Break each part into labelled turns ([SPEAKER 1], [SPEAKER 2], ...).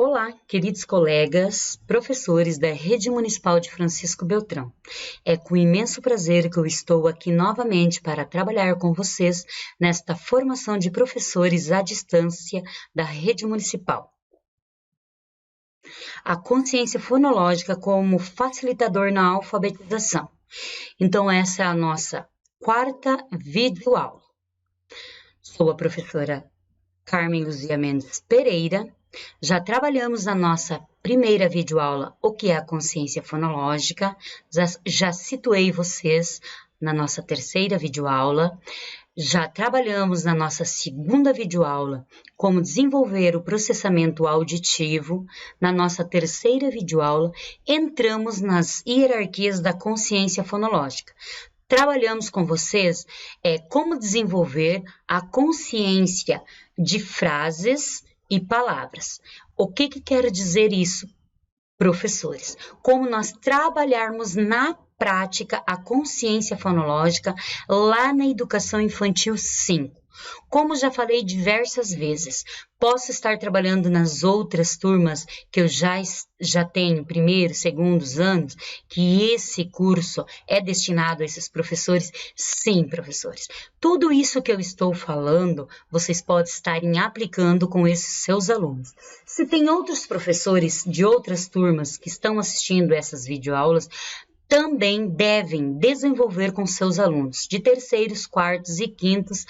[SPEAKER 1] Olá, queridos colegas, professores da Rede Municipal de Francisco Beltrão. É com imenso prazer que eu estou aqui novamente para trabalhar com vocês nesta formação de professores à distância da Rede Municipal. A consciência fonológica como facilitador na alfabetização. Então, essa é a nossa quarta videoaula. Sou a professora Carmen Luzia Mendes Pereira. Já trabalhamos na nossa primeira videoaula o que é a consciência fonológica, já situei vocês na nossa terceira videoaula, já trabalhamos na nossa segunda videoaula como desenvolver o processamento auditivo, na nossa terceira videoaula entramos nas hierarquias da consciência fonológica. Trabalhamos com vocês como desenvolver a consciência de frases e palavras. O que quer dizer isso, professores? Como nós trabalharmos na prática a consciência fonológica lá na Educação Infantil 5. Como já falei diversas vezes, posso estar trabalhando nas outras turmas que eu já tenho, primeiro, segundos anos, que esse curso é destinado a esses professores? Sim, professores. Tudo isso que eu estou falando, vocês podem estarem aplicando com esses seus alunos. Se tem outros professores de outras turmas que estão assistindo essas videoaulas, também devem desenvolver com seus alunos de terceiros, quartos e quintos,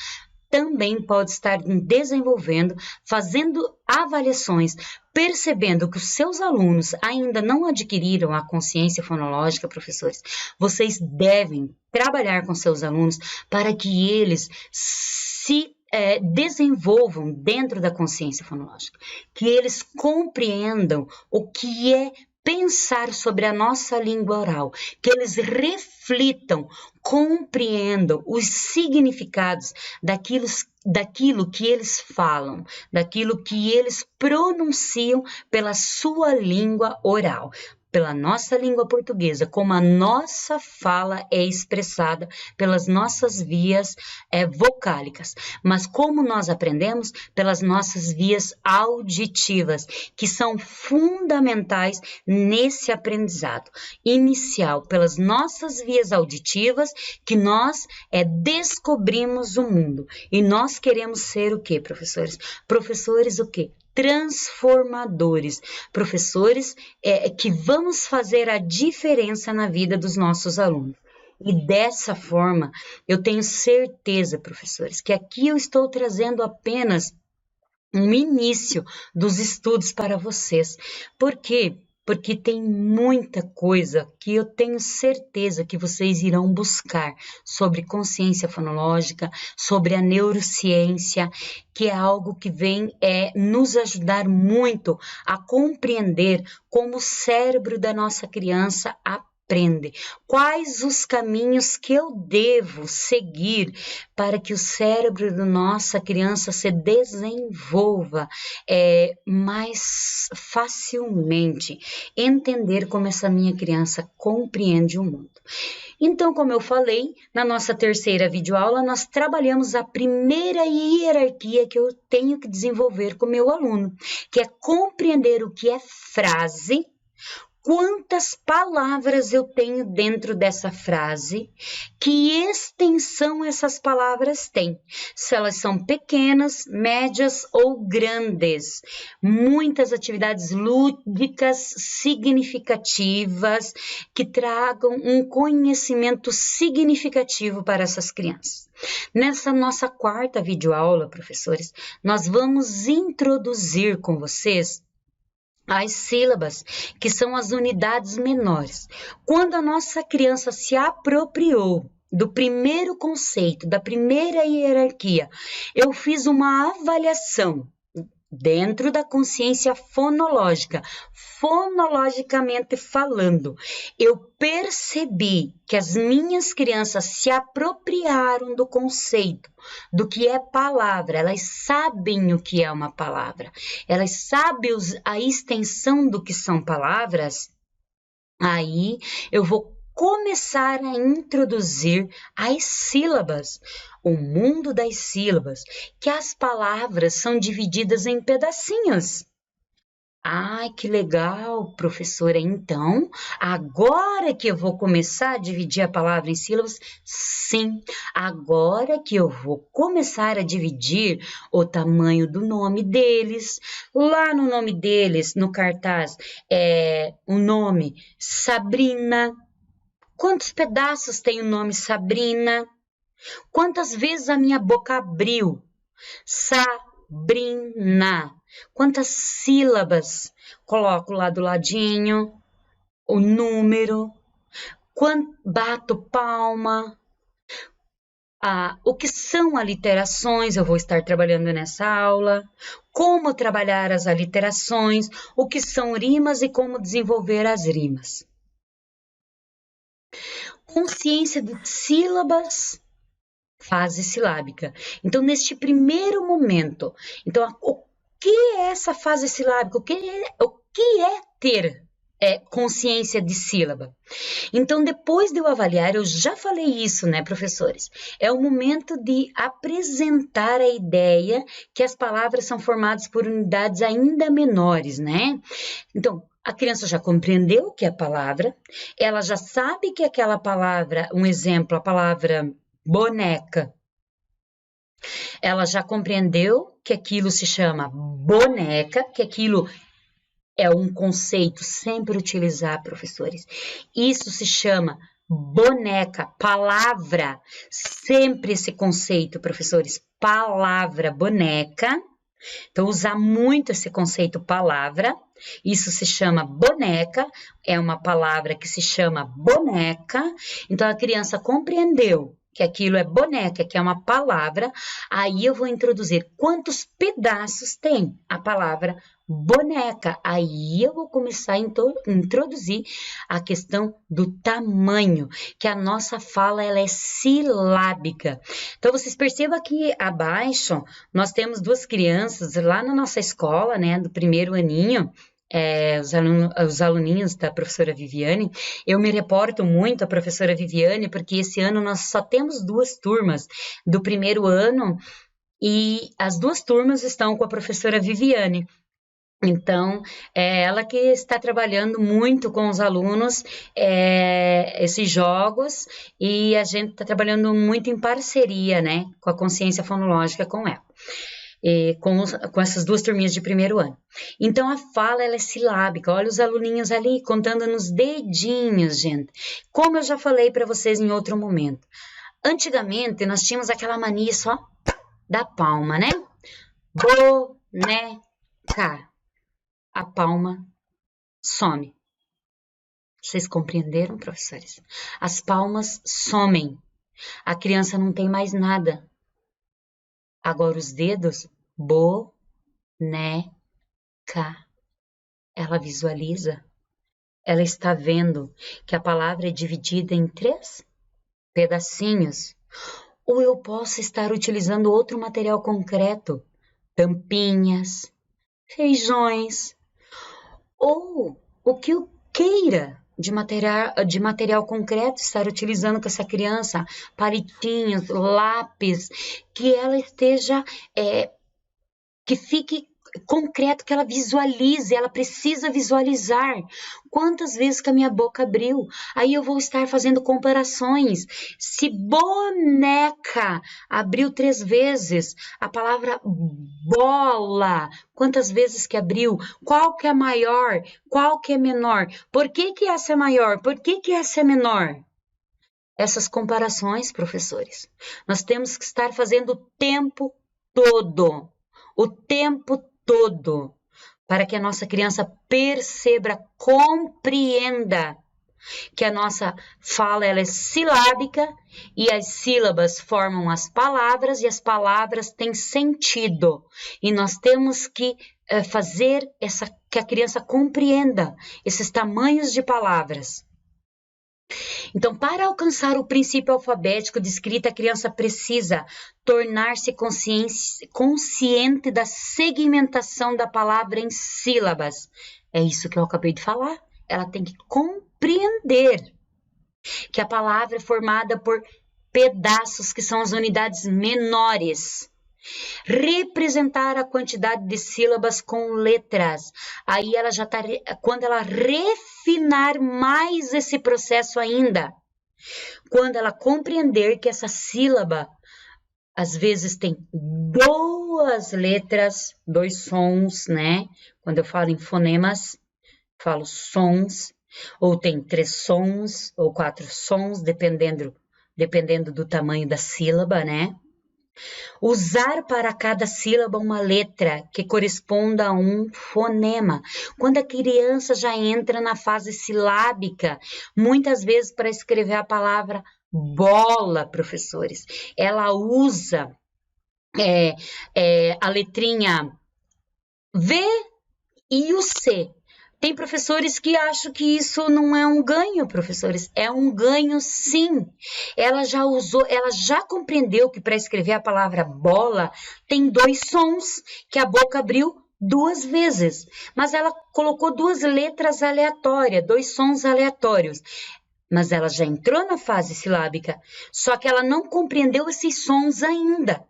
[SPEAKER 1] também pode estar desenvolvendo, fazendo avaliações, percebendo que os seus alunos ainda não adquiriram a consciência fonológica, professores. Vocês devem trabalhar com seus alunos para que eles se desenvolvam dentro da consciência fonológica, que eles compreendam o que é pensar sobre a nossa língua oral, que eles reflitam, compreendam os significados daquilo que eles falam, daquilo que eles pronunciam pela sua língua oral, pela nossa língua portuguesa, como a nossa fala é expressada pelas nossas vias vocálicas, mas como nós aprendemos pelas nossas vias auditivas, que são fundamentais nesse aprendizado inicial, pelas nossas vias auditivas, que nós descobrimos o mundo. E nós queremos ser o quê, professores? Professores o quê? Transformadores, professores que vamos fazer a diferença na vida dos nossos alunos. E dessa forma, eu tenho certeza, professores, que aqui eu estou trazendo apenas um início dos estudos para vocês. Por quê? Porque tem muita coisa que eu tenho certeza que vocês irão buscar sobre consciência fonológica, sobre a neurociência, que é algo que vem nos ajudar muito a compreender como o cérebro da nossa criança aprende. Quais os caminhos que eu devo seguir para que o cérebro da nossa criança se desenvolva mais facilmente, entender como essa minha criança compreende o mundo. Então, como eu falei, na nossa terceira videoaula, nós trabalhamos a primeira hierarquia que eu tenho que desenvolver com o meu aluno, que é compreender o que é frase, quantas palavras eu tenho dentro dessa frase, que extensão essas palavras têm, se elas são pequenas, médias ou grandes. Muitas atividades lúdicas significativas que tragam um conhecimento significativo para essas crianças. Nessa nossa quarta videoaula, professores, nós vamos introduzir com vocês as sílabas, que são as unidades menores. Quando a nossa criança se apropriou do primeiro conceito, da primeira hierarquia, eu fiz uma avaliação dentro da consciência fonológica, fonologicamente falando, eu percebi que as minhas crianças se apropriaram do conceito, do que é palavra, elas sabem o que é uma palavra, elas sabem a extensão do que são palavras, aí eu vou começar a introduzir as sílabas, o mundo das sílabas, que as palavras são divididas em pedacinhos. Ai, que legal, professora. Então, agora que eu vou começar a dividir a palavra em sílabas, sim, agora que eu vou começar a dividir o tamanho do nome deles. Lá no nome deles, no cartaz, o nome Sabrina. Quantos pedaços tem o nome Sabrina? Quantas vezes a minha boca abriu? Sabrina. Quantas sílabas? Coloco lá do ladinho o número. Bato palma. O que são aliterações? Eu vou estar trabalhando nessa aula. Como trabalhar as aliterações? O que são rimas e como desenvolver as rimas? Consciência de sílabas, fase silábica. Então, neste primeiro momento, o que é essa fase silábica? O que é ter consciência de sílaba? Então, depois de eu avaliar, eu já falei isso, né, professores? É o momento de apresentar a ideia que as palavras são formadas por unidades ainda menores, né? Então, a criança já compreendeu o que é a palavra, ela já sabe que aquela palavra, um exemplo, a palavra boneca, ela já compreendeu que aquilo se chama boneca, que aquilo é um conceito, sempre utilizar, professores. Isso se chama boneca, palavra, sempre esse conceito, professores, palavra, boneca. Então, usar muito esse conceito palavra, isso se chama boneca, é uma palavra que se chama boneca. Então, a criança compreendeu que aquilo é boneca, que é uma palavra, aí eu vou introduzir quantos pedaços tem a palavra boneca. Aí eu vou começar a introduzir a questão do tamanho, que a nossa fala ela é silábica. Então, vocês percebam aqui abaixo, nós temos duas crianças lá na nossa escola, né, do primeiro aninho, os aluninhos da professora Viviane. Eu me reporto muito à professora Viviane, porque esse ano nós só temos 2 turmas do primeiro ano e as 2 turmas estão com a professora Viviane. Então, é ela que está trabalhando muito com os alunos esses jogos e a gente está trabalhando muito em parceria, né, com a consciência fonológica com ela. Com essas 2 turminhas de primeiro ano. Então, a fala ela é silábica. Olha os aluninhos ali contando nos dedinhos, gente. Como eu já falei para vocês em outro momento. Antigamente, nós tínhamos aquela mania só da palma, né? Boneca. A palma some. Vocês compreenderam, professores? As palmas somem. A criança não tem mais nada. Agora os dedos, boneca. Ela visualiza. Ela está vendo que a palavra é dividida em 3 pedacinhos. Ou eu posso estar utilizando outro material concreto, tampinhas, feijões, ou o que eu queira de material concreto estar utilizando com essa criança, palitinhos, lápis, que ela esteja, que fique concreto, que ela visualize, ela precisa visualizar. Quantas vezes que a minha boca abriu? Aí eu vou estar fazendo comparações. Se boneca abriu 3 vezes, a palavra bola, quantas vezes que abriu? Qual que é maior? Qual que é menor? Por que que essa é maior? Por que que essa é menor? Essas comparações, professores, nós temos que estar fazendo o tempo todo. O tempo todo, para que a nossa criança perceba, compreenda que a nossa fala ela é silábica e as sílabas formam as palavras e as palavras têm sentido. E nós temos que fazer que a criança compreenda esses tamanhos de palavras. Então, para alcançar o princípio alfabético de escrita, a criança precisa tornar-se consciente da segmentação da palavra em sílabas. É isso que eu acabei de falar. Ela tem que compreender que a palavra é formada por pedaços, que são as unidades menores. Representar a quantidade de sílabas com letras. Aí ela já está, quando ela refinar mais esse processo ainda, quando ela compreender que essa sílaba às vezes tem 2 letras, 2 sons, né? Quando eu falo em fonemas, falo sons, ou tem 3 sons ou 4 sons, dependendo do tamanho da sílaba, né? Usar para cada sílaba uma letra que corresponda a um fonema. Quando a criança já entra na fase silábica, muitas vezes para escrever a palavra bola, professores, ela usa a letrinha V e o C. Tem professores que acham que isso não é um ganho, professores. É um ganho, sim. Ela já compreendeu que para escrever a palavra bola tem 2 sons, que a boca abriu 2 vezes. Mas ela colocou 2 letras aleatórias, 2 sons aleatórios. Mas ela já entrou na fase silábica, só que ela não compreendeu esses sons ainda.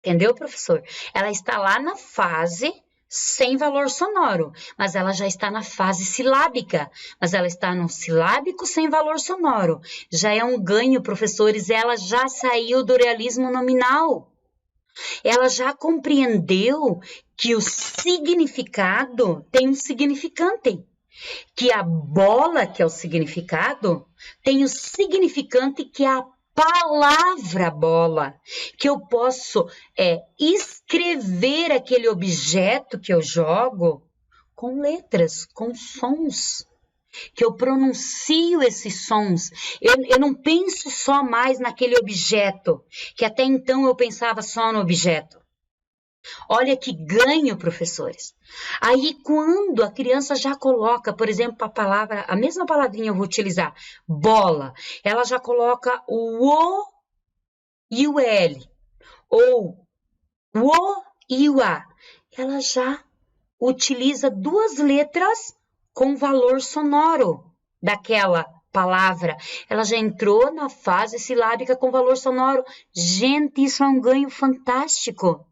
[SPEAKER 1] Entendeu, professor? Ela está lá na fase sem valor sonoro, mas ela já está na fase silábica, mas ela está no silábico sem valor sonoro. Já é um ganho, professores, ela já saiu do realismo nominal. Ela já compreendeu que o significado tem um significante, que a bola, que é o significado, tem o significante que é a palavra bola, que eu posso escrever aquele objeto que eu jogo com letras, com sons, que eu pronuncio esses sons. Eu não penso só mais naquele objeto, que até então eu pensava só no objeto. Olha que ganho, professores. Aí, quando a criança já coloca, por exemplo, a mesma palavrinha eu vou utilizar, bola, ela já coloca o O e o L, ou o O e o A. Ela já utiliza 2 letras com valor sonoro daquela palavra. Ela já entrou na fase silábica com valor sonoro. Gente, isso é um ganho fantástico.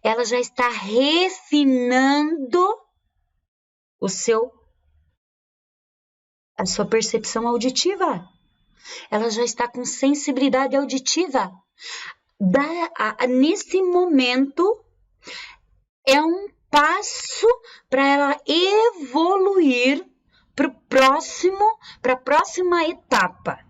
[SPEAKER 1] Ela já está refinando a sua percepção auditiva. Ela já está com sensibilidade auditiva. Nesse momento, é um passo para ela evoluir para a próxima etapa.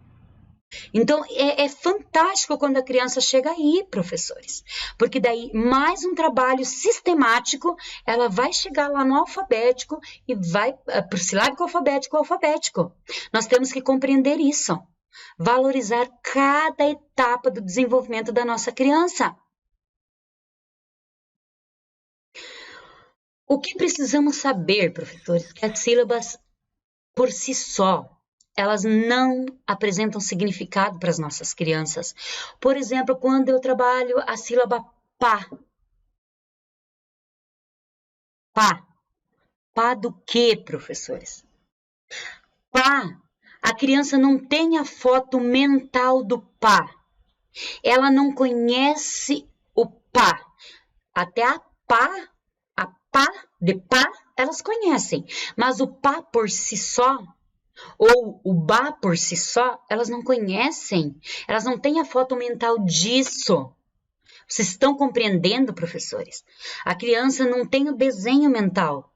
[SPEAKER 1] Então, é fantástico quando a criança chega aí, professores, porque daí, mais um trabalho sistemático, ela vai chegar lá no alfabético e vai para o silábico alfabético. Nós temos que compreender isso, valorizar cada etapa do desenvolvimento da nossa criança. O que precisamos saber, professores, que as sílabas, por si só, elas não apresentam significado para as nossas crianças. Por exemplo, quando eu trabalho a sílaba pá. Pá. Pá do quê, professores? Pá. A criança não tem a foto mental do pá. Ela não conhece o pá. Até a pá de pá, elas conhecem. Mas o pá por si só, ou o bá por si só, elas não conhecem. Elas não têm a foto mental disso. Vocês estão compreendendo, professores? A criança não tem o desenho mental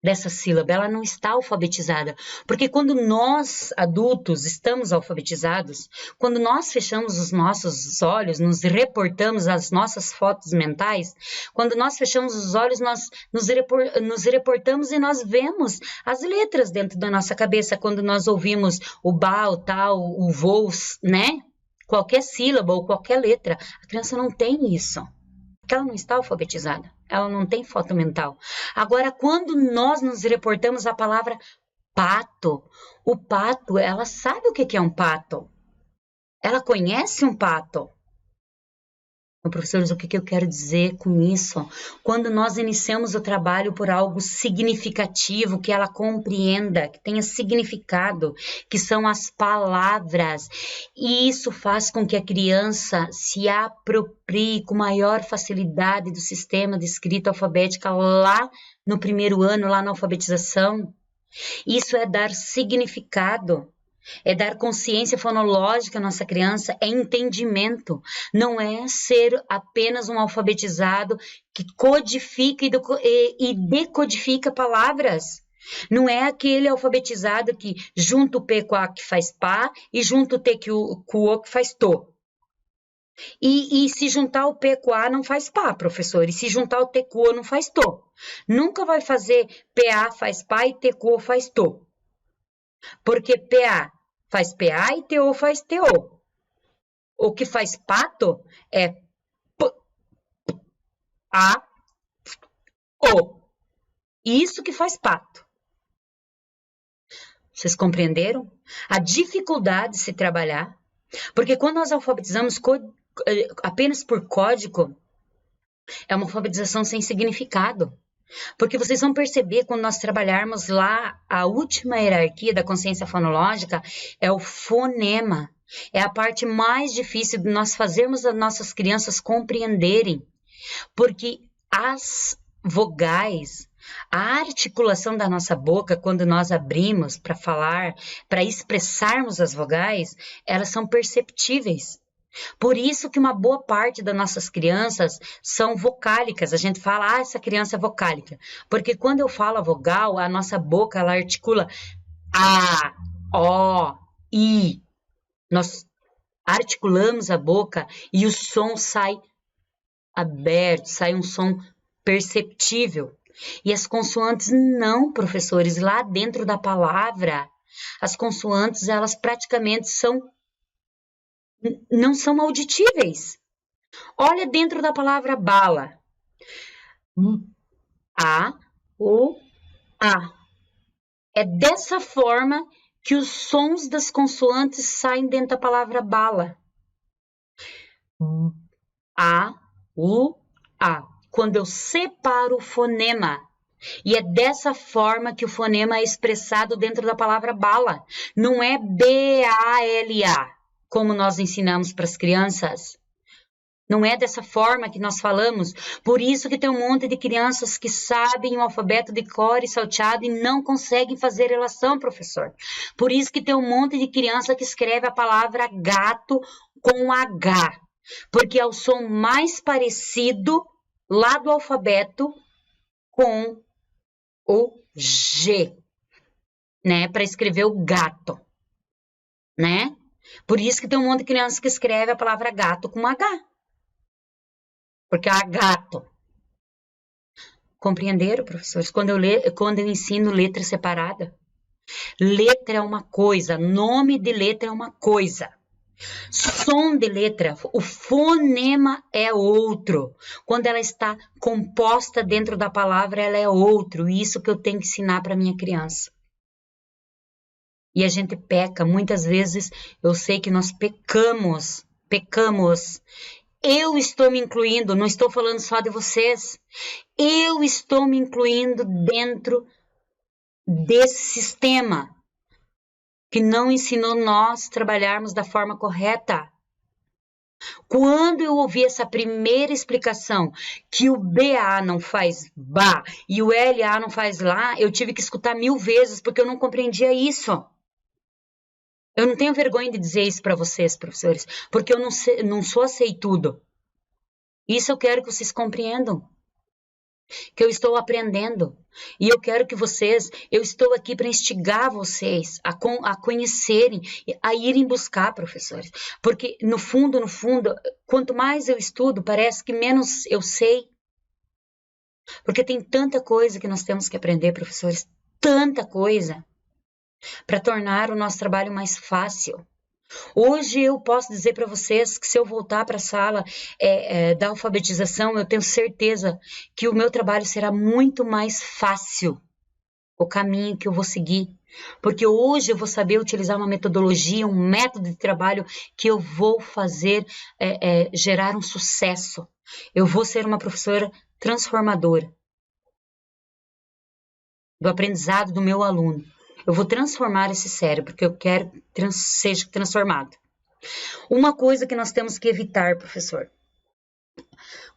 [SPEAKER 1] dessa sílaba, ela não está alfabetizada. Porque quando nós, adultos, estamos alfabetizados, quando nós fechamos os nossos olhos, nos reportamos às nossas fotos mentais, quando nós fechamos os olhos, nós nos reportamos e nós vemos as letras dentro da nossa cabeça, quando nós ouvimos o bá, o tal, o vô, né? Qualquer sílaba ou qualquer letra. A criança não tem isso. Porque ela não está alfabetizada, ela não tem foto mental. Agora, quando nós nos reportamos à palavra pato, o pato, ela sabe o que é um pato. Ela conhece um pato. Então, professores, o que eu quero dizer com isso? Quando nós iniciamos o trabalho por algo significativo, que ela compreenda, que tenha significado, que são as palavras, e isso faz com que a criança se aproprie com maior facilidade do sistema de escrita alfabética lá no primeiro ano, lá na alfabetização. Isso é dar significado. É dar consciência fonológica à nossa criança, é entendimento, não é ser apenas um alfabetizado que codifica e decodifica palavras. Não é aquele alfabetizado que junta o P com A que faz pá e junta o T com o O que faz to. E se juntar o P com A não faz pá, professor, e se juntar o T com o O não faz to. Nunca vai fazer PA faz pá e T com o faz to. Porque PA faz PA e TO faz TO. O que faz pato é P, A, O. Isso que faz pato. Vocês compreenderam? A dificuldade de se trabalhar. Porque quando nós alfabetizamos apenas por código, é uma alfabetização sem significado. Porque vocês vão perceber, quando nós trabalharmos lá, a última hierarquia da consciência fonológica é o fonema. É a parte mais difícil de nós fazermos as nossas crianças compreenderem. Porque as vogais, a articulação da nossa boca, quando nós abrimos para falar, para expressarmos as vogais, elas são perceptíveis. Por isso que uma boa parte das nossas crianças são vocálicas. A gente fala, essa criança é vocálica. Porque quando eu falo a vogal, a nossa boca, ela articula A, O, I. Nós articulamos a boca e o som sai aberto, sai um som perceptível. E as consoantes não, professores. Lá dentro da palavra, as consoantes, elas praticamente não são auditíveis. Olha dentro da palavra bala. A, O, A. É dessa forma que os sons das consoantes saem dentro da palavra bala. A, U, A. Quando eu separo o fonema. E é dessa forma que o fonema é expressado dentro da palavra bala. Não é B-A-L-A. Como nós ensinamos para as crianças. Não é dessa forma que nós falamos. Por isso que tem um monte de crianças que sabem o alfabeto de cor e salteado e não conseguem fazer relação, professor. Por isso que tem um monte de criança que escreve a palavra gato com H. Porque é o som mais parecido lá do alfabeto com o G, né? Para escrever o gato, né? Por isso que tem um monte de criança que escreve a palavra gato com H. Porque é gato. Compreenderam, professores? Quando eu ensino letra separada. Letra é uma coisa, nome de letra é uma coisa. Som de letra, o fonema é outro. Quando ela está composta dentro da palavra, ela é outro. Isso que eu tenho que ensinar para minha criança. E a gente peca, muitas vezes eu sei que nós pecamos. Eu estou me incluindo, não estou falando só de vocês. Eu estou me incluindo dentro desse sistema que não ensinou nós trabalharmos da forma correta. Quando eu ouvi essa primeira explicação, que o BA não faz BA e o LA não faz lá, eu tive que escutar 1000 vezes porque eu não compreendia isso. Eu não tenho vergonha de dizer isso para vocês, professores, porque eu não sei tudo. Isso eu quero que vocês compreendam. Que eu estou aprendendo. E eu quero que eu estou aqui para instigar vocês a conhecerem, a irem buscar, professores. Porque, no fundo, quanto mais eu estudo, parece que menos eu sei. Porque tem tanta coisa que nós temos que aprender, professores. Tanta coisa. Para tornar o nosso trabalho mais fácil. Hoje eu posso dizer para vocês que se eu voltar para a sala da alfabetização, eu tenho certeza que o meu trabalho será muito mais fácil, o caminho que eu vou seguir, Porque hoje eu vou saber utilizar uma metodologia, um método de trabalho que eu vou fazer gerar um sucesso. Eu vou ser uma professora transformadora do aprendizado do meu aluno. Eu vou transformar esse cérebro, porque eu quero que seja transformado. Uma coisa que nós temos que evitar, professor,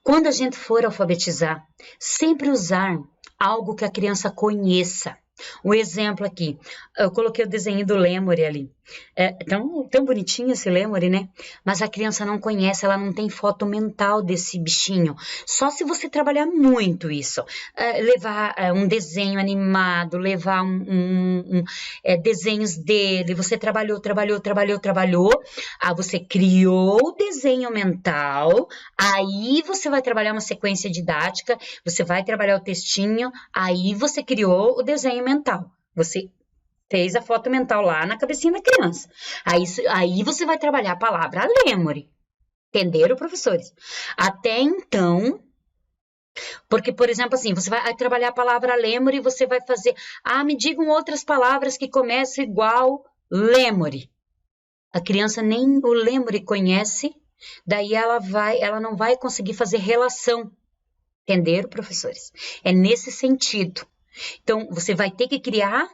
[SPEAKER 1] quando a gente for alfabetizar, sempre usar algo que a criança conheça. Um exemplo aqui, eu coloquei o desenho do Lemuri ali. É tão bonitinho esse Lemuri, né? Mas a criança não conhece, ela não tem foto mental desse bichinho. Só se você trabalhar muito isso. Levar um desenho animado, levar desenhos dele. Você trabalhou. Você criou o desenho mental. Aí você vai trabalhar uma sequência didática. Você vai trabalhar o textinho. Aí você criou o desenho mental. Você fez a foto mental lá na cabecinha da criança. Aí você vai trabalhar a palavra Lemuri. Entenderam, professores? Até então, porque, por exemplo, assim, você vai trabalhar a palavra Lemuri e você vai fazer, me digam outras palavras que começam igual Lemuri. A criança nem o Lemuri conhece, daí ela não vai conseguir fazer relação. Entenderam, professores? É nesse sentido. Então, você vai ter que criar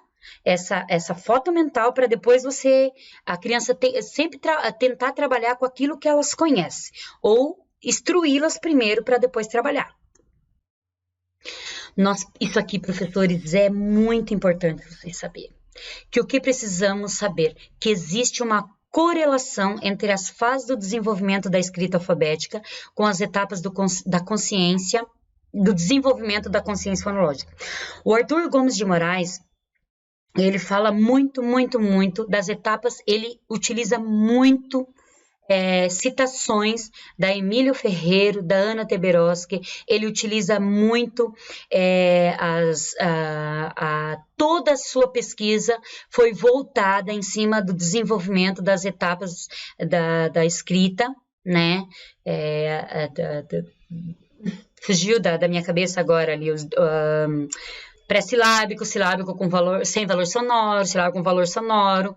[SPEAKER 1] essa foto mental para depois a criança sempre tentar trabalhar com aquilo que elas conhecem, ou instruí-las primeiro para depois trabalhar. Isso aqui, professores, é muito importante vocês saberem. Que o que precisamos saber? Que existe uma correlação entre as fases do desenvolvimento da escrita alfabética com as etapas da consciência, do desenvolvimento da consciência fonológica. O Arthur Gomes de Moraes, ele fala muito das etapas, ele utiliza muito citações da Emílio Ferreiro, da Ana Teberoski, ele utiliza muito toda a sua pesquisa foi voltada em cima do desenvolvimento das etapas da escrita, né? Fugiu da minha cabeça agora ali os pré-silábico, silábico sem valor sonoro, silábico com valor sonoro,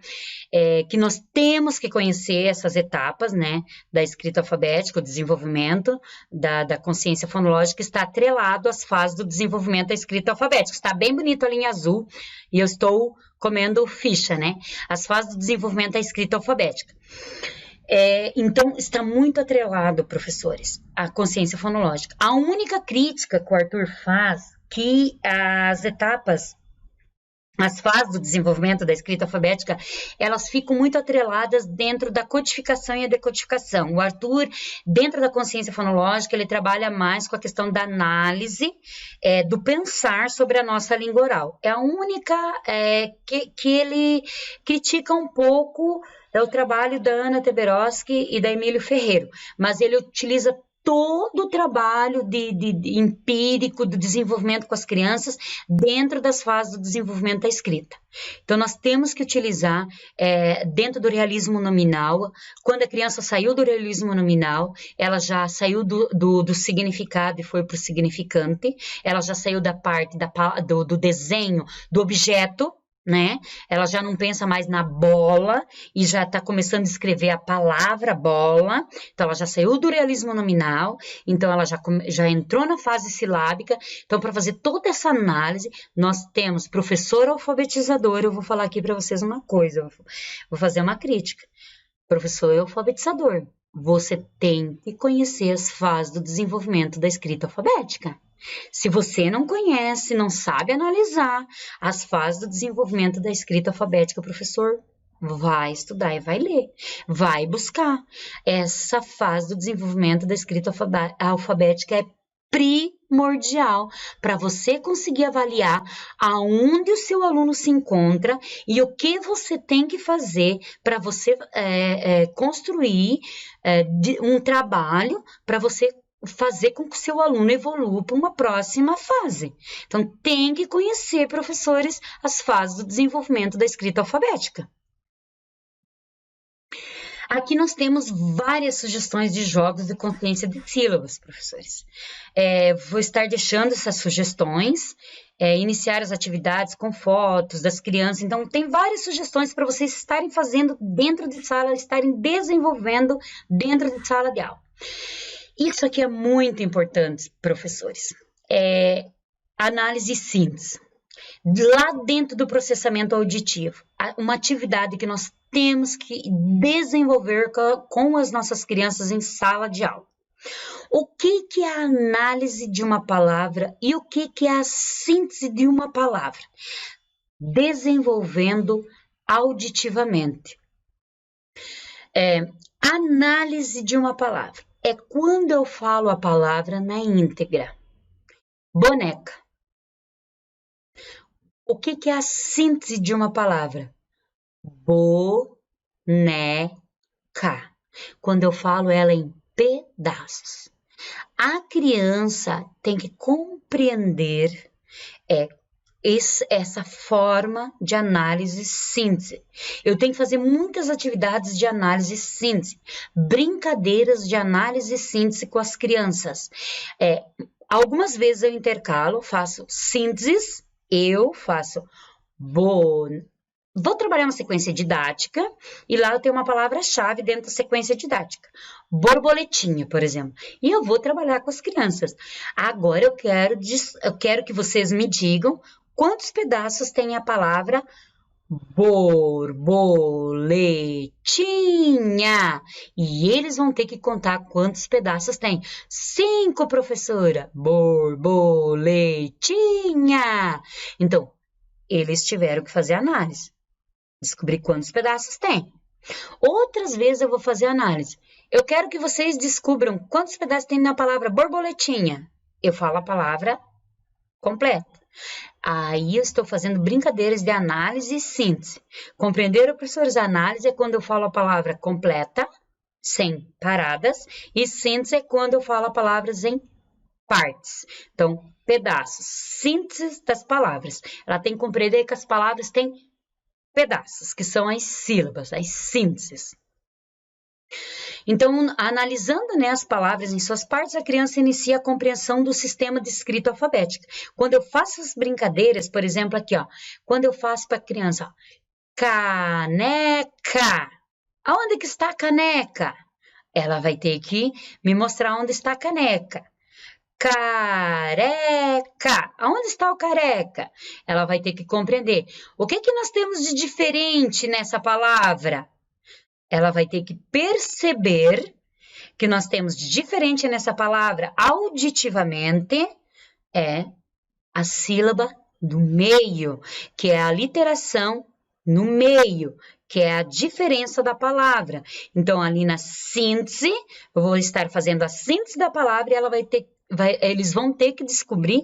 [SPEAKER 1] que nós temos que conhecer essas etapas, né, da escrita alfabética, o desenvolvimento da consciência fonológica está atrelado às fases do desenvolvimento da escrita alfabética. Está bem bonito a linha azul e eu estou comendo ficha, né, as fases do desenvolvimento da escrita alfabética. Então, está muito atrelado, professores, à consciência fonológica. A única crítica que o Arthur faz que as fases do desenvolvimento da escrita alfabética, elas ficam muito atreladas dentro da codificação e a decodificação. O Arthur, dentro da consciência fonológica, ele trabalha mais com a questão da análise, do pensar sobre a nossa língua oral. É a única que ele critica um pouco o trabalho da Ana Teberoski e da Emílio Ferreiro, mas ele utiliza todo o trabalho de empírico do desenvolvimento com as crianças dentro das fases do desenvolvimento da escrita. Então, nós temos que utilizar dentro do realismo nominal. Quando a criança saiu do realismo nominal, ela já saiu do significado e foi para o significante, ela já saiu da parte do desenho do objeto, né? Ela já não pensa mais na bola e já está começando a escrever a palavra bola. Então, ela já saiu do realismo nominal, então ela já entrou na fase silábica. Então, para fazer toda essa análise, nós temos professor alfabetizador. Eu vou falar aqui para vocês uma coisa, vou fazer uma crítica. Professor alfabetizador, você tem que conhecer as fases do desenvolvimento da escrita alfabética. Se você não conhece, não sabe analisar as fases do desenvolvimento da escrita alfabética, professor, vai estudar e vai ler, vai buscar. Essa fase do desenvolvimento da escrita alfabética é primordial para você conseguir avaliar aonde o seu aluno se encontra e o que você tem que fazer para você construir um trabalho para você fazer com que o seu aluno evolua para uma próxima fase. Então, tem que conhecer, professores, as fases do desenvolvimento da escrita alfabética. Aqui nós temos várias sugestões de jogos de consciência de sílabas, professores. Vou estar deixando essas sugestões, iniciar as atividades com fotos das crianças. Então, tem várias sugestões para vocês estarem fazendo dentro de sala, estarem desenvolvendo dentro de sala de aula. Isso aqui é muito importante, professores. Análise e síntese. Lá dentro do processamento auditivo, uma atividade que nós temos que desenvolver com as nossas crianças em sala de aula. O que é a análise de uma palavra e o que é a síntese de uma palavra? Desenvolvendo auditivamente. Análise de uma palavra é quando eu falo a palavra na íntegra. Boneca. O que é a síntese de uma palavra? Boneca. Quando eu falo ela em pedaços. A criança tem que compreender essa forma de análise e síntese. Eu tenho que fazer muitas atividades de análise e síntese, brincadeiras de análise e síntese com as crianças. Algumas vezes eu intercalo, faço sínteses, eu faço vou trabalhar uma sequência didática e lá eu tenho uma palavra-chave dentro da sequência didática. Borboletinha, por exemplo. E eu vou trabalhar com as crianças. Agora eu quero que vocês me digam quantos pedaços tem a palavra borboletinha. E eles vão ter que contar quantos pedaços tem. 5, professora. Borboletinha. Então, eles tiveram que fazer análise. Descobrir quantos pedaços tem. Outras vezes eu vou fazer análise. Eu quero que vocês descubram quantos pedaços tem na palavra borboletinha. Eu falo a palavra completa. Aí eu estou fazendo brincadeiras de análise e síntese. Compreenderam, professores? A análise é quando eu falo a palavra completa, sem paradas, e síntese é quando eu falo a palavras em partes. Então, pedaços, síntese das palavras. Ela tem que compreender que as palavras têm pedaços, que são as sílabas, as sínteses. Então, analisando as palavras em suas partes, a criança inicia a compreensão do sistema de escrita alfabética. Quando eu faço as brincadeiras, por exemplo, aqui, quando eu faço para a criança, caneca, aonde que está a caneca? Ela vai ter que me mostrar onde está a caneca. Careca, aonde está o careca? Ela vai ter que compreender. O que nós temos de diferente nessa palavra? Ela vai ter que perceber que nós temos de diferente nessa palavra auditivamente a sílaba do meio, que é a literação no meio, que é a diferença da palavra. Então, ali na síntese, eu vou estar fazendo a síntese da palavra e eles vão ter que descobrir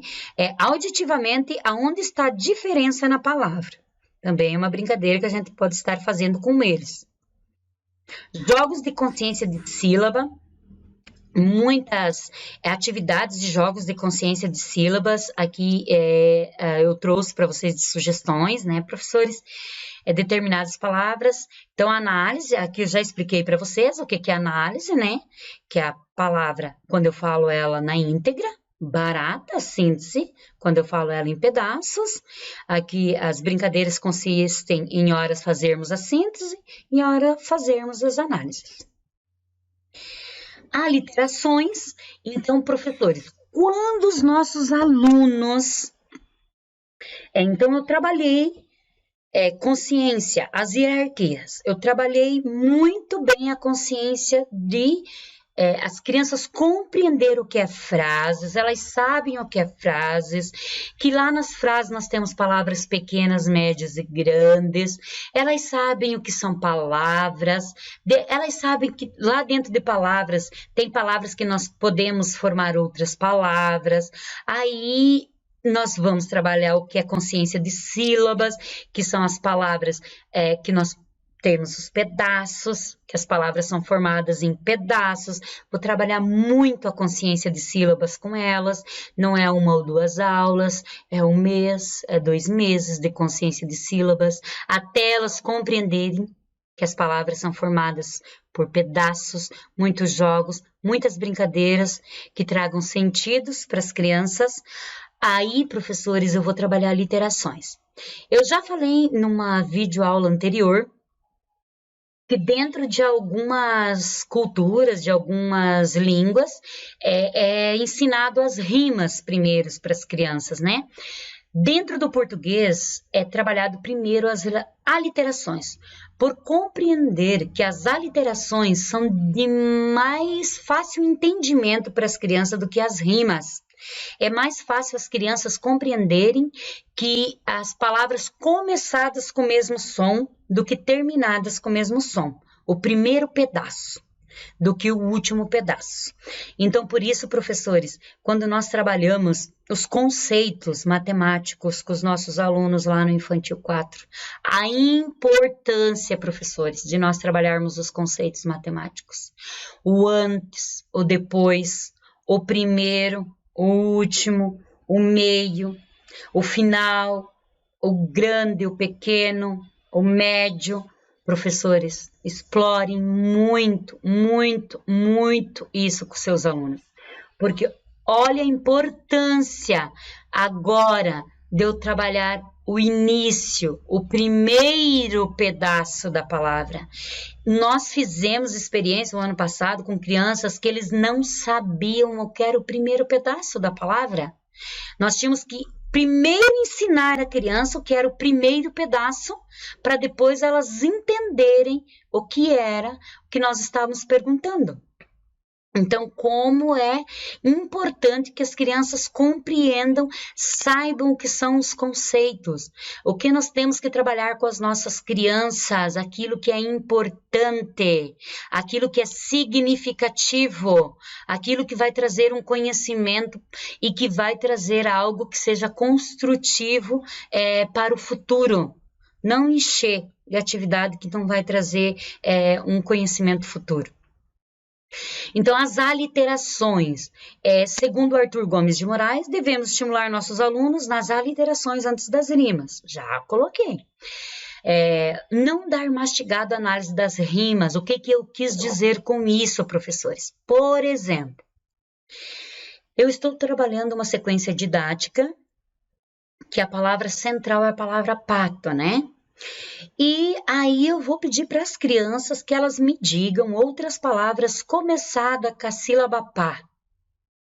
[SPEAKER 1] auditivamente aonde está a diferença na palavra. Também é uma brincadeira que a gente pode estar fazendo com eles. Jogos de consciência de sílaba, muitas atividades de jogos de consciência de sílabas. Aqui eu trouxe para vocês de sugestões, professores, determinadas palavras. Então, a análise, aqui eu já expliquei para vocês o que é análise, que é a palavra, quando eu falo ela na íntegra, barata, síntese, quando eu falo ela em pedaços. Aqui as brincadeiras consistem em horas fazermos a síntese e hora fazermos as análises. Aliterações. Então, professores, quando os nossos alunos... Então, eu trabalhei consciência, as hierarquias. Eu trabalhei muito bem a consciência de as crianças compreender o que é frases, elas sabem o que é frases, que lá nas frases nós temos palavras pequenas, médias e grandes, elas sabem o que são palavras, elas sabem que lá dentro de palavras tem palavras que nós podemos formar outras palavras, aí nós vamos trabalhar o que é consciência de sílabas, que são as palavras que nós temos os pedaços, que as palavras são formadas em pedaços. Vou trabalhar muito a consciência de sílabas com elas. Não é 1 ou 2 aulas, é 1 mês, é 2 meses de consciência de sílabas, até elas compreenderem que as palavras são formadas por pedaços, muitos jogos, muitas brincadeiras que tragam sentidos para as crianças. Aí, professores, eu vou trabalhar literações. Eu já falei numa videoaula anterior que dentro de algumas culturas, de algumas línguas, é ensinado as rimas primeiros para as crianças, né? Dentro do português, é trabalhado primeiro as aliterações, por compreender que as aliterações são de mais fácil entendimento para as crianças do que as rimas. É mais fácil as crianças compreenderem que as palavras começadas com o mesmo som do que terminadas com o mesmo som. O primeiro pedaço do que o último pedaço. Então, por isso, professores, quando nós trabalhamos os conceitos matemáticos com os nossos alunos lá no Infantil 4, a importância, professores, de nós trabalharmos os conceitos matemáticos. O antes, o depois, o primeiro, o último, o meio, o final, o grande, o pequeno, o médio. Professores, explorem muito, muito, muito isso com seus alunos, porque olha a importância agora de eu trabalhar o início, o primeiro pedaço da palavra. Nós fizemos experiência no ano passado com crianças que eles não sabiam o que era o primeiro pedaço da palavra. Nós tínhamos que primeiro ensinar a criança o que era o primeiro pedaço, para depois elas entenderem o que era o que nós estávamos perguntando. Então, como é importante que as crianças compreendam, saibam o que são os conceitos, o que nós temos que trabalhar com as nossas crianças, aquilo que é importante, aquilo que é significativo, aquilo que vai trazer um conhecimento e que vai trazer algo que seja construtivo para o futuro. Não encher de atividade que não vai trazer um conhecimento futuro. Então, as aliterações, segundo Arthur Gomes de Moraes, devemos estimular nossos alunos nas aliterações antes das rimas. Já coloquei. Não dar mastigado a análise das rimas. O que eu quis dizer com isso, professores? Por exemplo, eu estou trabalhando uma sequência didática que a palavra central é a palavra pato, né? E aí eu vou pedir para as crianças que elas me digam outras palavras começadas com a sílaba pá.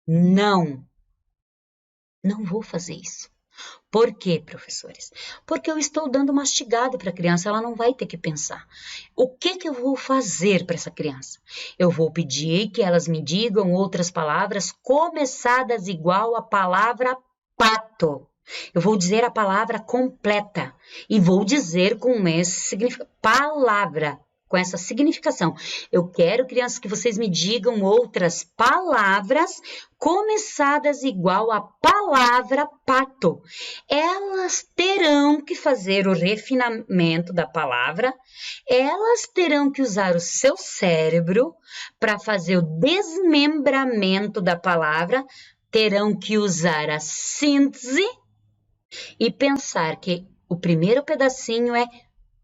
[SPEAKER 1] Não vou fazer isso. Por quê, professores? Porque eu estou dando mastigado para a criança, ela não vai ter que pensar. O que eu vou fazer para essa criança? Eu vou pedir que elas me digam outras palavras começadas igual a palavra pato. Eu vou dizer a palavra completa e vou dizer com esse palavra, com essa significação. Eu quero, crianças, que vocês me digam outras palavras começadas igual a palavra pato. Elas terão que fazer o refinamento da palavra, elas terão que usar o seu cérebro para fazer o desmembramento da palavra, terão que usar a síntese e pensar que o primeiro pedacinho é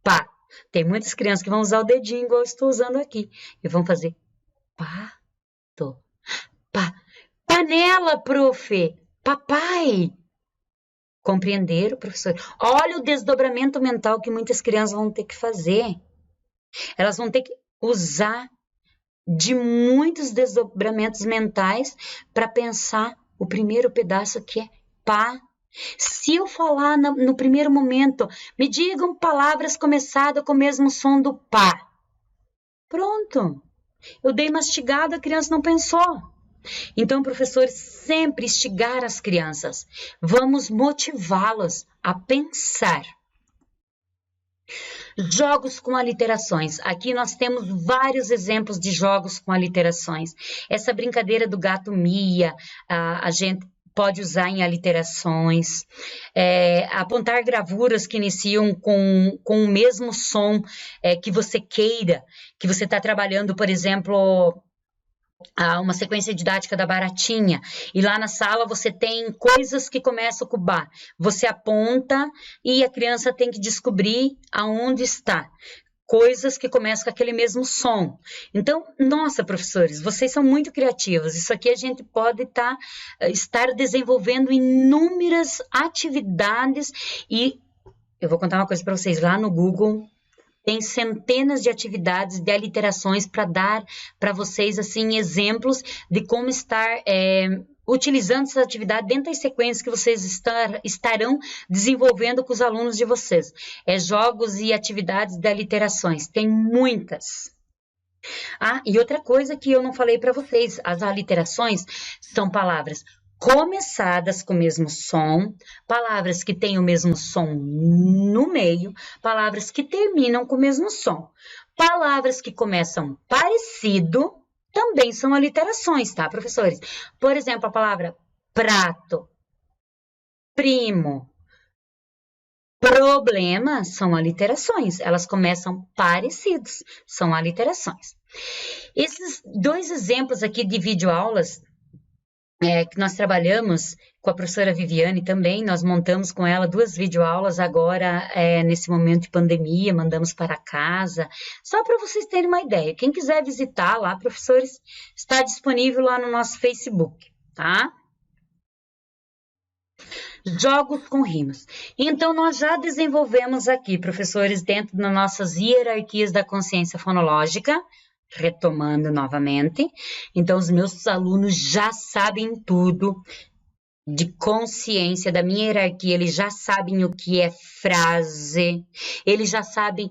[SPEAKER 1] pá. Tem muitas crianças que vão usar o dedinho igual eu estou usando aqui. E vão fazer pato, pá. Panela, prof. Papai. Compreenderam, professor? Olha o desdobramento mental que muitas crianças vão ter que fazer. Elas vão ter que usar de muitos desdobramentos mentais para pensar o primeiro pedaço que é pá. Se eu falar no primeiro momento, me digam palavras começadas com o mesmo som do pá. Pronto. Eu dei mastigado, a criança não pensou. Então, professores, sempre instigar as crianças. Vamos motivá-las a pensar. Jogos com aliterações. Aqui nós temos vários exemplos de jogos com aliterações. Essa brincadeira do gato Mia, a gente pode usar em aliterações, apontar gravuras que iniciam com o mesmo som que você queira, que você está trabalhando, por exemplo, uma sequência didática da baratinha, e lá na sala você tem coisas que começam com Bá. Você aponta e a criança tem que descobrir aonde está. coisas que começam com aquele mesmo som. Então, nossa, professores, vocês são muito criativos. Isso aqui a gente pode estar desenvolvendo inúmeras atividades e eu vou contar uma coisa para vocês. Lá no Google tem centenas de atividades de aliterações para dar para vocês assim exemplos de como estar utilizando essa atividade dentro das sequências que vocês estarão desenvolvendo com os alunos de vocês. Jogos e atividades de aliterações, tem muitas. E outra coisa que eu não falei para vocês, as aliterações são palavras começadas com o mesmo som, palavras que têm o mesmo som no meio, palavras que terminam com o mesmo som. Palavras que começam parecido também são aliterações, tá, professores? Por exemplo, a palavra prato, primo, problema são aliterações. Elas começam parecidos, são aliterações. Esses dois exemplos aqui de videoaulas que nós trabalhamos com a professora Viviane também, nós montamos com ela 2 videoaulas agora, nesse momento de pandemia, mandamos para casa, só para vocês terem uma ideia. Quem quiser visitar lá, professores, está disponível lá no nosso Facebook, tá? Jogos com rimas. Então, nós já desenvolvemos aqui, professores, dentro das nossas hierarquias da consciência fonológica, retomando novamente. Então, os meus alunos já sabem tudo de consciência da minha hierarquia, eles já sabem o que é frase, eles já sabem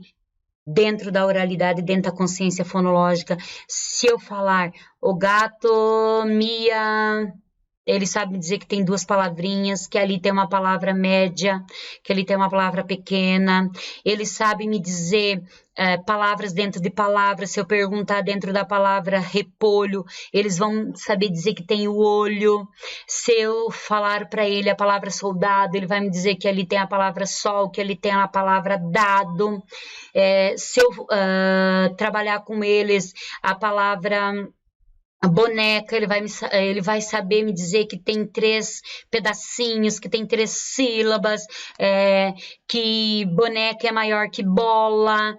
[SPEAKER 1] dentro da oralidade, dentro da consciência fonológica, se eu falar o gato mia, ele sabe dizer que tem 2 palavrinhas, que ali tem uma palavra média, que ali tem uma palavra pequena. Ele sabe me dizer palavras dentro de palavras. Se eu perguntar dentro da palavra repolho, eles vão saber dizer que tem o olho. Se eu falar para ele a palavra soldado, ele vai me dizer que ali tem a palavra sol, que ali tem a palavra dado. Se eu trabalhar com eles a palavra a boneca, ele vai saber me dizer que tem 3 pedacinhos, que tem 3 sílabas, que boneca é maior que bola.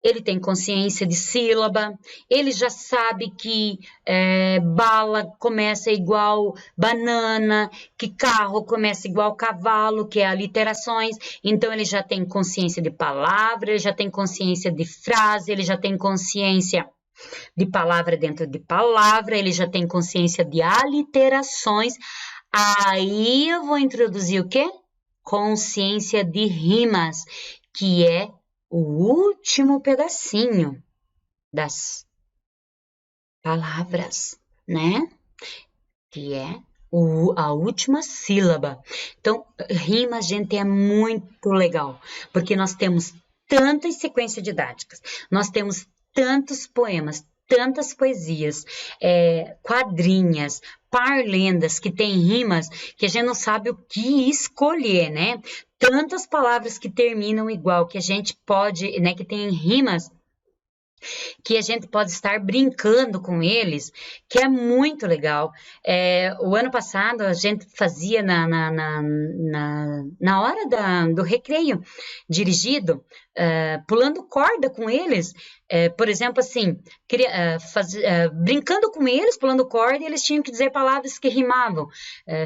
[SPEAKER 1] Ele tem consciência de sílaba. Ele já sabe que bala começa igual banana, que carro começa igual cavalo, que é aliterações. Então, ele já tem consciência de palavra, ele já tem consciência de frase, ele já tem consciência de palavra dentro de palavra, ele já tem consciência de aliterações. Aí eu vou introduzir o quê? Consciência de rimas, que é o último pedacinho das palavras, né? Que é a última sílaba. Então, rima, gente, é muito legal, porque nós temos tantas sequências didáticas, nós temos tantos poemas, tantas poesias, quadrinhas, parlendas que tem rimas que a gente não sabe o que escolher, né? Tantas palavras que terminam igual, que a gente pode, né, que tem rimas que a gente pode estar brincando com eles, que é muito legal. O ano passado a gente fazia na hora do recreio dirigido, pulando corda com eles, por exemplo, assim, brincando com eles, pulando corda, e eles tinham que dizer palavras que rimavam.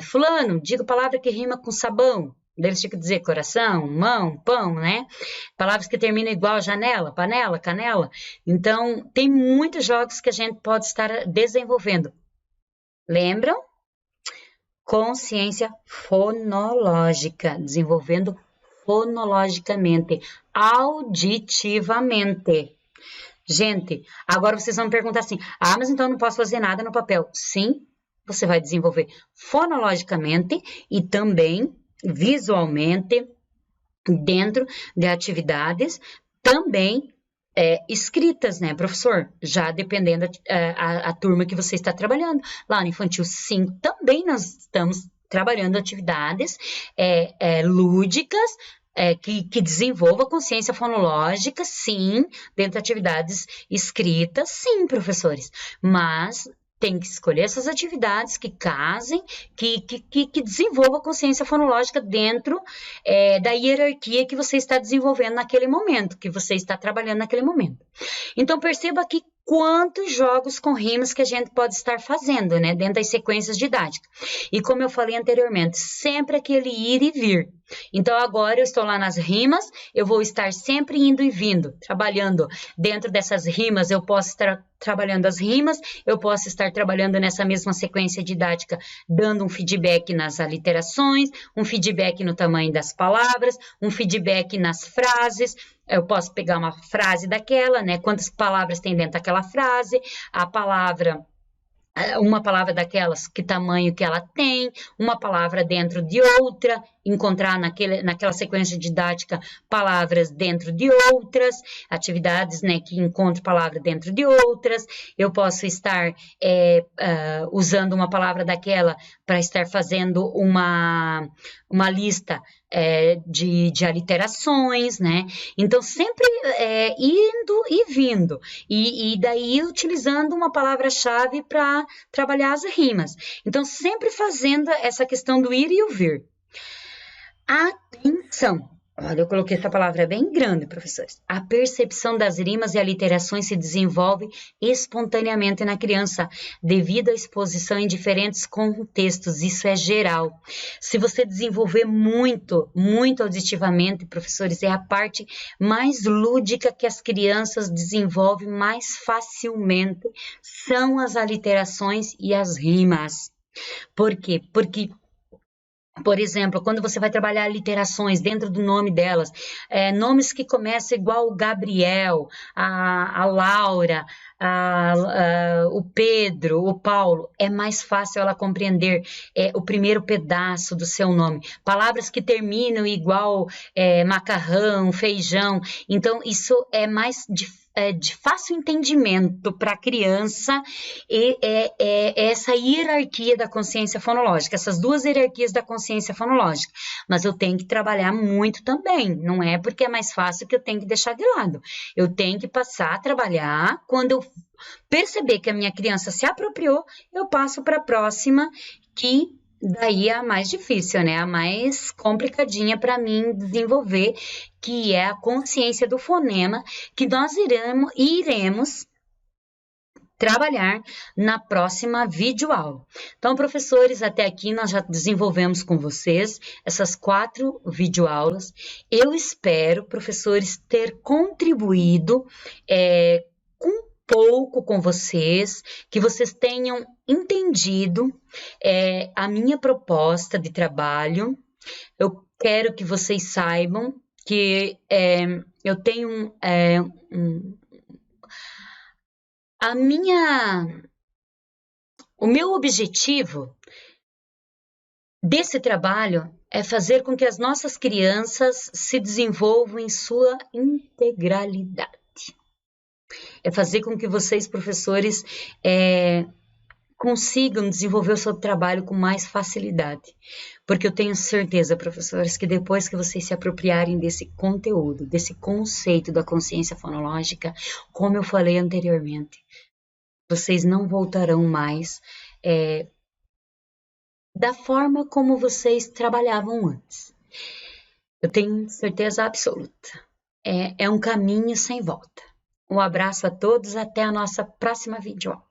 [SPEAKER 1] Fulano, diga palavra que rima com sabão. Eles tinham que dizer coração, mão, pão, né? Palavras que terminam igual janela, panela, canela. Então, tem muitos jogos que a gente pode estar desenvolvendo. Lembram? Consciência fonológica, desenvolvendo fonologicamente, auditivamente. Gente, agora vocês vão me perguntar assim, mas então eu não posso fazer nada no papel. Sim, você vai desenvolver fonologicamente e também visualmente dentro de atividades também escritas, né, professor? Já dependendo a turma que você está trabalhando. Lá no Infantil 5 também nós estamos trabalhando atividades lúdicas, que desenvolva a consciência fonológica, sim, dentro de atividades escritas, sim, professores. Mas tem que escolher essas atividades que casem, que desenvolvam a consciência fonológica dentro da hierarquia que você está desenvolvendo naquele momento, que você está trabalhando naquele momento. Então, perceba aqui quantos jogos com rimas que a gente pode estar fazendo, né, dentro das sequências didáticas. E como eu falei anteriormente, sempre aquele ir e vir. Então, agora eu estou lá nas rimas, eu vou estar sempre indo e vindo, trabalhando dentro dessas rimas, eu posso estar trabalhando as rimas, eu posso estar trabalhando nessa mesma sequência didática, dando um feedback nas aliterações, um feedback no tamanho das palavras, um feedback nas frases. Eu posso pegar uma frase daquela, né? Quantas palavras tem dentro daquela frase, a palavra... uma palavra daquelas, que tamanho que ela tem, uma palavra dentro de outra, encontrar naquela sequência didática palavras dentro de outras, atividades, né, que encontram palavra dentro de outras. Eu posso estar usando uma palavra daquela para estar fazendo uma lista de aliterações, né? Então, sempre indo e vindo, e daí utilizando uma palavra-chave para trabalhar as rimas. Então, sempre fazendo essa questão do ir e o vir. Atenção! Olha, eu coloquei essa palavra bem grande, professores. A percepção das rimas e aliterações se desenvolve espontaneamente na criança, devido à exposição em diferentes contextos. Isso é geral. Se você desenvolver muito, muito auditivamente, professores, é a parte mais lúdica que as crianças desenvolvem mais facilmente, são as aliterações e as rimas. Por quê? Porque... por exemplo, quando você vai trabalhar literações dentro do nome delas, nomes que começam igual o Gabriel, a Laura, o Pedro, o Paulo, é mais fácil ela compreender o primeiro pedaço do seu nome. Palavras que terminam igual macarrão, feijão, então isso é mais de fácil entendimento para a criança, e essa hierarquia da consciência fonológica, essas duas hierarquias da consciência fonológica. Mas eu tenho que trabalhar muito também, não é porque é mais fácil que eu tenho que deixar de lado. Eu tenho que passar a trabalhar. Quando eu perceber que a minha criança se apropriou, eu passo para a próxima, que daí é a mais difícil, né? A mais complicadinha para mim desenvolver, que é a consciência do fonema, que nós iremos trabalhar na próxima videoaula. Então, professores, até aqui nós já desenvolvemos com vocês essas 4 videoaulas. Eu espero, professores, ter contribuído com pouco com vocês, que vocês tenham entendido a minha proposta de trabalho. Eu quero que vocês saibam que eu tenho o meu objetivo desse trabalho é fazer com que as nossas crianças se desenvolvam em sua integralidade. É fazer com que vocês, professores, consigam desenvolver o seu trabalho com mais facilidade. Porque eu tenho certeza, professores, que depois que vocês se apropriarem desse conteúdo, desse conceito da consciência fonológica, como eu falei anteriormente, vocês não voltarão mais da forma como vocês trabalhavam antes. Eu tenho certeza absoluta. É um caminho sem volta. Um abraço a todos, até a nossa próxima videoaula.